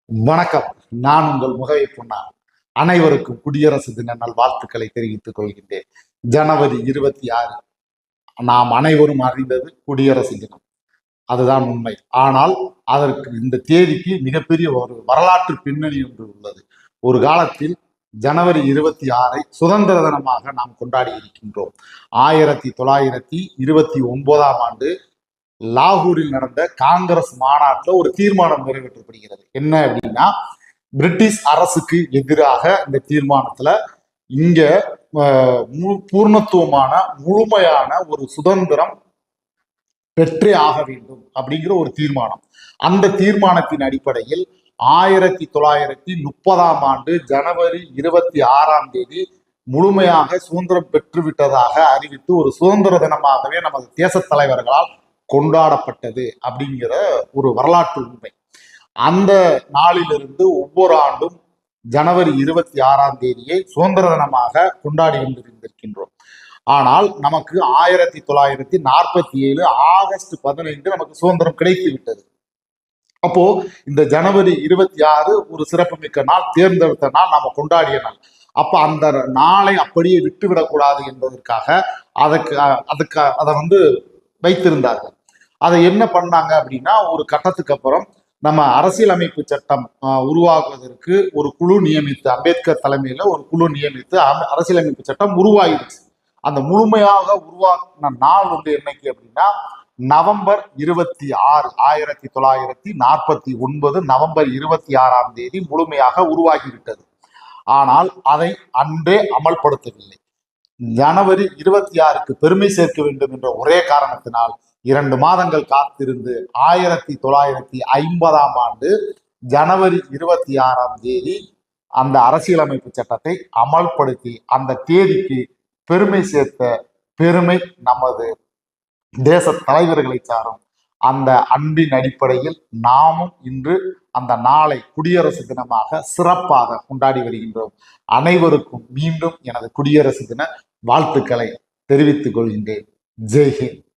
வணக்கம். நான் உங்கள் முகவை பொன்னார். அனைவருக்கும் குடியரசு தின நல்வாழ்த்துக்களை தெரிவித்துக் கொள்கின்றேன். ஜனவரி 26 நாம் அனைவரும் அறிந்தது குடியரசு தினம். அதுதான் உண்மை. ஆனால் அதற்கு இந்த தேதிக்கு மிகப்பெரிய ஒரு வரலாற்று பின்னணி ஒன்று உள்ளது. ஒரு காலத்தில் ஜனவரி 26 சுதந்திர தினமாக நாம் கொண்டாடி இருக்கின்றோம். 1929ஆம் ஆண்டு லாகூரில் நடந்த காங்கிரஸ் மாநாட்டில் ஒரு தீர்மானம் நிறைவேற்றப்படுகிறது. என்ன அப்படின்னா, பிரிட்டிஷ் அரசுக்கு எதிராக இந்த தீர்மானத்துல இங்க பூர்ணத்துவமான முழுமையான ஒரு சுதந்திரம் பெற்றே ஆக வேண்டும் அப்படிங்கிற ஒரு தீர்மானம். அந்த தீர்மானத்தின் அடிப்படையில் 1930ஆம் ஆண்டு ஜனவரி 26ஆம் தேதி முழுமையாக சுதந்திரம் பெற்றுவிட்டதாக அறிவித்து ஒரு சுதந்திர தினமாகவே நமது தேச தலைவர்களால் கொண்டாடப்பட்டது அப்படிங்கிற ஒரு வரலாற்று உண்மை. அந்த நாளிலிருந்து ஒவ்வொரு ஆண்டும் ஜனவரி 26ஆம் தேதியை சுதந்திர தினமாக கொண்டாடி கொண்டிருக்கின்றோம். ஆனால் நமக்கு 1947 ஆகஸ்ட் 15 நமக்கு சுதந்திரம் கிடைத்து விட்டது. அப்போ இந்த ஜனவரி 26 ஒரு சிறப்புமிக்க நாள், தேர்ந்தெடுத்த நாள், நாம கொண்டாடிய நாள். அப்ப அந்த நாளை அப்படியே விட்டுவிடக்கூடாது என்பதற்காக அதை வைத்திருந்தார்கள். அதை என்ன பண்ணாங்க அப்படின்னா, ஒரு கட்டத்துக்கு அப்புறம் நம்ம அரசியலமைப்பு சட்டம் உருவாக்குவதற்கு ஒரு குழு நியமித்து, அம்பேத்கர் தலைமையில ஒரு குழு நியமித்து அரசியலமைப்பு சட்டம் உருவாகிடுச்சு. அந்த முழுமையாக உருவாக்கின நாள் என்னைக்கு அப்படின்னா நவம்பர் 26 1949 நவம்பர் 26ஆம் தேதி முழுமையாக உருவாகிவிட்டது. ஆனால் அதை அன்றே அமல்படுத்தவில்லை. ஜனவரி 26க்கு பெருமை சேர்க்க வேண்டும் என்ற ஒரே காரணத்தினால் 2 மாதங்கள் காத்திருந்து 1950ஆம் ஆண்டு ஜனவரி 26ஆம் தேதி அந்த அரசியலமைப்பு சட்டத்தை அமல்படுத்தி அந்த தேதிக்கு பெருமை சேர்த்த பெருமை நமது தேச தலைவர்களை சாரும். அந்த அன்பின் அடிப்படையில் நாமும் இன்று அந்த நாளை குடியரசு தினமாக சிறப்பாக கொண்டாடி வருகின்றோம். அனைவருக்கும் மீண்டும் எனது குடியரசு தின வாழ்த்துக்களை தெரிவித்துக் கொள்கின்றேன். ஜெய்ஹிந்த்.